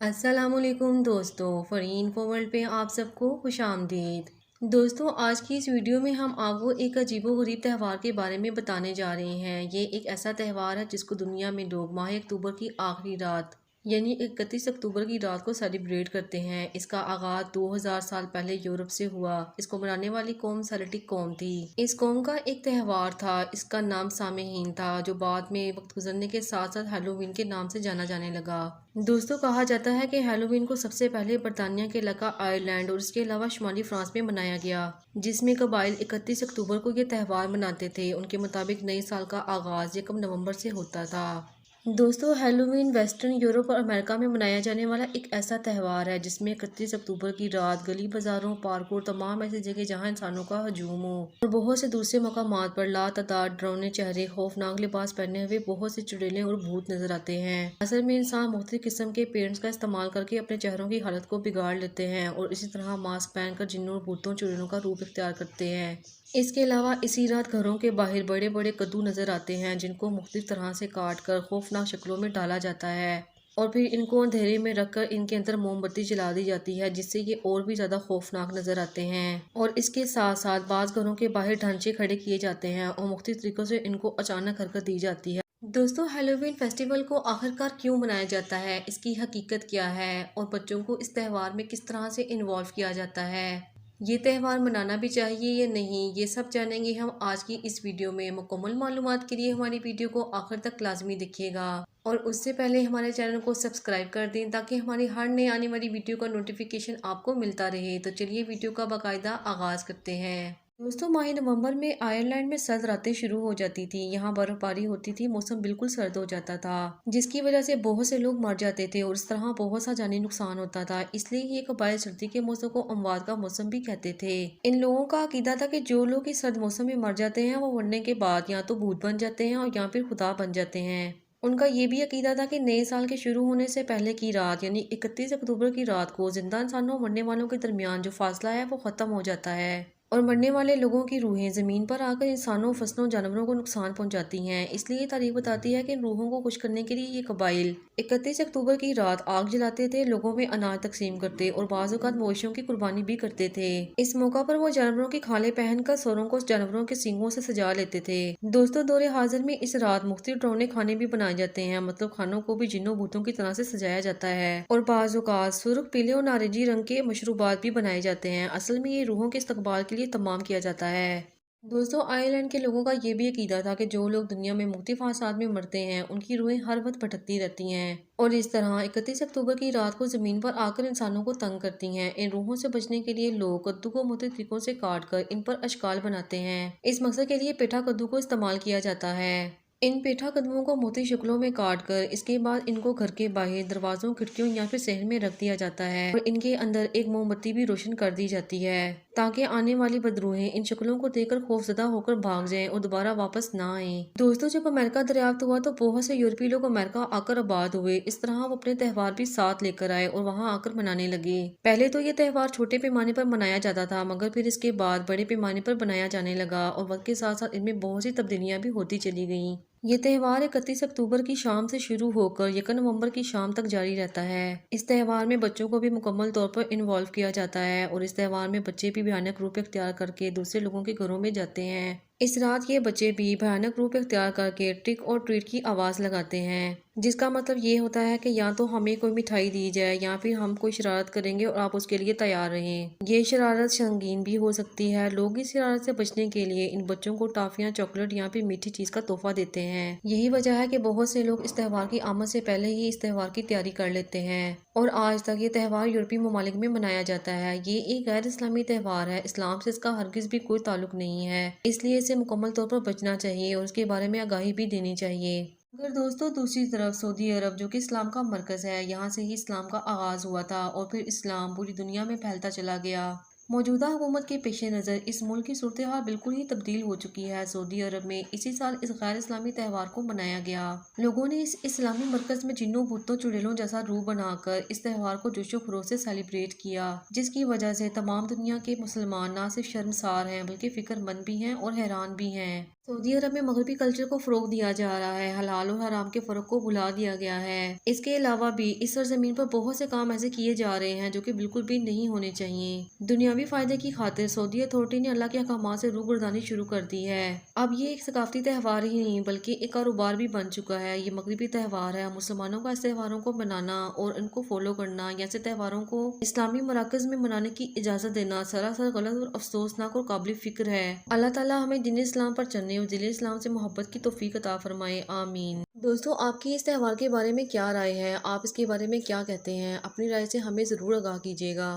अस्सलाम वालेकुम दोस्तों, फ़रीन फॉर वर्ल्ड पे आप सबको खुश आमदीद। दोस्तों, आज की इस वीडियो में हम आपको एक अजीबो-गरीब त्यौहार के बारे में बताने जा रहे हैं। ये एक ऐसा त्यौहार है जिसको दुनिया में लोग माह अक्टूबर की आखिरी रात यानी 31 अक्टूबर की रात को सेलिब्रेट करते हैं। इसका आगाज़ 2000 साल पहले यूरोप से हुआ। इसको मनाने वाली कौम सेल्टिक कौम थी। इस कौम का एक त्यौहार था, इसका नाम सामेहीन था, जो बाद में वक्त गुजरने के साथ साथ हैलोवीन के नाम से जाना जाने लगा। दोस्तों, कहा जाता है कि हैलोवीन को सबसे पहले बरतानिया के इलाका आयरलैंड और इसके अलावा शुमाली फ्रांस में मनाया गया, जिसमें कबाइल 31 अक्टूबर को ये त्यौहार मनाते थे। उनके मुताबिक नए साल का आगाज़ 1 नवंबर से होता था। दोस्तों, हैलोवीन वेस्टर्न यूरोप और अमेरिका में मनाया जाने वाला एक ऐसा त्यौहार है जिसमें 31 अक्टूबर की रात गली बाजारों, पार्कों और तमाम ऐसी जगह जहां इंसानों का हजूम हो और बहुत से दूसरे मकामात पर लातादाद डरावने चेहरे, खौफनाक लिबास पहने हुए बहुत से चुड़ैलें और भूत नजर आते हैं। असल में इंसान मुख्तलिफ किस्म के पेंट्स का इस्तेमाल करके अपने चेहरों की हालत को बिगाड़ लेते हैं और इसी तरह मास्क पहनकर जिन्नों और भूतों चुड़ैलों का रूप इख्तियार करते हैं। इसके अलावा इसी रात घरों के बाहर बड़े बड़े कद्दू नजर आते हैं, जिनको मुख्तलिफ तरह से काट कर खौफनाक शक्लों में डाला जाता है और फिर इनको अंधेरे में रखकर इनके अंदर मोमबत्ती जला दी जाती है, जिससे ये और भी ज्यादा खौफनाक नजर आते हैं। और इसके साथ साथ बाज घरों के बाहर ढांचे खड़े किए जाते हैं और मुख्तलिफ तरीकों से इनको अचानक हरकत दी जाती है। दोस्तों, हैलोवीन फेस्टिवल को आखिरकार क्यों मनाया जाता है, इसकी हकीकत क्या है और बच्चों को इस त्यौहार में किस तरह से इन्वॉल्व किया जाता है, ये त्यौहार मनाना भी चाहिए या नहीं, ये सब जानेंगे हम आज की इस वीडियो में। मुकम्मल मालूमात के लिए हमारी वीडियो को आखिर तक लाजमी देखिएगा और उससे पहले हमारे चैनल को सब्सक्राइब कर दें ताकि हमारी हर नई आने वाली वीडियो का नोटिफिकेशन आपको मिलता रहे। तो चलिए वीडियो का बाकायदा आगाज़ करते हैं। दोस्तों, माह नवंबर में आयरलैंड में सर्द रातें शुरू हो जाती थी। यहाँ बर्फबारी होती थी, मौसम बिल्कुल सर्द हो जाता था, जिसकी वजह से बहुत से लोग मर जाते थे और इस तरह बहुत सा जानी नुकसान होता था। इसलिए ये कबाइल सर्दी के मौसम को अमवात का मौसम भी कहते थे। इन लोगों का अकीदा था कि जो लोग इस सर्द मौसम में मर जाते हैं वो मरने के बाद या तो भूत बन जाते हैं और या फिर खुदा बन जाते हैं। उनका ये भी अकीदा था कि नए साल के शुरू होने से पहले की रात यानी 31 अक्टूबर की रात को जिंदा इंसानों और मरने वालों के दरमियान जो फासला है वो खत्म हो जाता है और मरने वाले लोगों की रूहें ज़मीन पर आकर इंसानों, फसलों, जानवरों को नुकसान पहुंचाती हैं। इसलिए तारीख बताती है कि इन रूहों को खुश करने के लिए ये कबाइल 31 अक्टूबर की रात आग जलाते थे, लोगों में अनाज तकसीम करते और बाज़ औक़ात मवेशियों की कुर्बानी भी करते थे। इस मौका पर वो जानवरों की खालें पहनकर सरों को जानवरों के सींगों से सजा लेते थे। दोस्तों, दौरे हाजिर में इस रात मुख्तलिफ डरावने खाने भी बनाए जाते हैं, मतलब खानों को भी जिन्नों भूतों की तरह से सजाया जाता है और बाज़ औक़ात सुर्ख, पीले और नारंगी रंग के मशरूबात भी बनाए जाते हैं। असल में ये रूहों के इस्तकबाल के लिए तमाम किया जाता है। दोस्तों, आयरलैंड के लोगों का ये भी अकीदा था कि जो लोग दुनिया में मुख्तलिफ हादसात में मरते हैं उनकी रूहें हर वक्त भटकती रहती हैं और इस तरह 31 अक्टूबर की रात को ज़मीन पर आकर इंसानों को तंग करती हैं। इन रूहों से बचने के लिए लोग कद्दू को मुख्तलिफ तरीकों से काट कर इन पर अशकाल बनाते हैं। इस मकसद के लिए पेठा कद्दू को इस्तेमाल किया जाता है। इन पेठा कद्दुओं को मुख्तलिफ शक्लों में काट कर इसके बाद इनको घर के बाहर, दरवाजों, खिड़कियों या फिर सहन में रख दिया जाता है और इनके अंदर एक मोमबत्ती भी रोशन कर दी जाती है ताकि आने वाली बदरूहें इन शक्लों को देखकर खौफजदा होकर भाग जाएं और दोबारा वापस ना आएं। दोस्तों, जब अमेरिका दरियाफ्त हुआ तो बहुत से यूरोपीय लोग अमेरिका आकर आबाद हुए। इस तरह वो अपने त्यौहार भी साथ लेकर आए और वहाँ आकर मनाने लगे। पहले तो ये त्यौहार छोटे पैमाने पर मनाया जाता था, मगर फिर इसके बाद बड़े पैमाने पर बनाया जाने लगा और वक्त के साथ साथ इनमें बहुत सी तब्दीलियां भी होती चली गईं। ये त्यौहार 31 अक्टूबर की शाम से शुरू होकर 1 नवंबर की शाम तक जारी रहता है। इस त्यौहार में बच्चों को भी मुकम्मल तौर पर इन्वॉल्व किया जाता है और इस त्यौहार में बच्चे भी भयानक रूप इख्तियार करके दूसरे लोगों के घरों में जाते हैं। इस रात ये बच्चे भी भयानक रूप इख्तियार करके ट्रिक और ट्रीट की आवाज़ लगाते हैं, जिसका मतलब ये होता है कि या तो हमें कोई मिठाई दी जाए या फिर हम कोई शरारत करेंगे और आप उसके लिए तैयार रहें। ये शरारत संगीन भी हो सकती है। लोग इस शरारत से बचने के लिए इन बच्चों को टॉफियां, चॉकलेट या फिर मीठी चीज़ का तोहफा देते हैं। यही वजह है कि बहुत से लोग इस त्यौहार की आमद से पहले ही इस त्यौहार की तैयारी कर लेते हैं और आज तक ये त्यौहार यूरोपीय ममालिक में मनाया जाता है। ये एक गैर इस्लामी त्यौहार है, इस्लाम से इसका हरगिज़ भी कोई ताल्लुक नहीं है, इसलिए इसे मुकम्मल तौर पर बचना चाहिए और उसके बारे में आगाही भी देनी चाहिए। अगर दोस्तों दूसरी तरफ सऊदी अरब, जो कि इस्लाम का मरकज़ है, यहाँ से ही इस्लाम का आगाज़ हुआ था और फिर इस्लाम पूरी दुनिया में फैलता चला गया। मौजूदा हुकूमत के पेश नज़र इस मुल्क की सूरत हाल बिल्कुल ही तब्दील हो चुकी है। सऊदी अरब में इसी साल इस गैर इस्लामी त्यौहार को मनाया गया। लोगों ने इस इस्लामी मरकज़ में जिन्नों, भूतों, चुड़ैलों जैसा रूप बनाकर इस त्यौहार को जोशो खरोश से सेलिब्रेट किया, जिसकी वजह से तमाम दुनिया के मुसलमान न सिर्फ शर्मसार हैं बल्कि फ़िक्रमंद भी हैं और हैरान भी हैं। सऊदी अरब में मगरबी कल्चर को फ़रोग़ दिया जा रहा है, हलाल और हराम के फ़र्क को भुला दिया गया है। इसके अलावा भी इस सरज़मीन पर बहुत से काम ऐसे किए जा रहे हैं जो कि बिल्कुल भी नहीं होने चाहिए। दुनियावी फ़ायदे की खातिर सऊदी अथॉरिटी ने अल्लाह के अहकामात से रूगर्दानी शुरू कर दी है। अब ये एक सकाफ़ती त्यौहार ही नहीं बल्कि एक कारोबार भी बन चुका है। ये मगरबी त्यौहार है। मुसलमानों का इस त्योहारों को मनाना और इनको फॉलो करना या ऐसे त्योहारों को इस्लामी मराकज़ में मनाने की इजाज़त देना सरासर गलत और अफसोसनाक और काबिल फ़िक्र है। अल्लाह ताला हमें दीन इस्लाम पर चलने और दिल इस्लाम से मोहब्बत की तौफीक अता फरमाए, आमीन। दोस्तों, आपकी इस त्यौहार के बारे में क्या राय है? आप इसके बारे में क्या कहते हैं? अपनी राय से हमें ज़रूर आगाह कीजिएगा।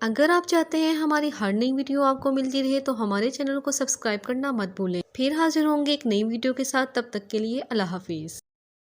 अगर आप चाहते हैं हमारी हर नई वीडियो आपको मिलती रहे तो हमारे चैनल को सब्सक्राइब करना मत भूलें। फिर हाजिर होंगे एक नई वीडियो के साथ। तब तक के लिए अल्लाह हाफिज़।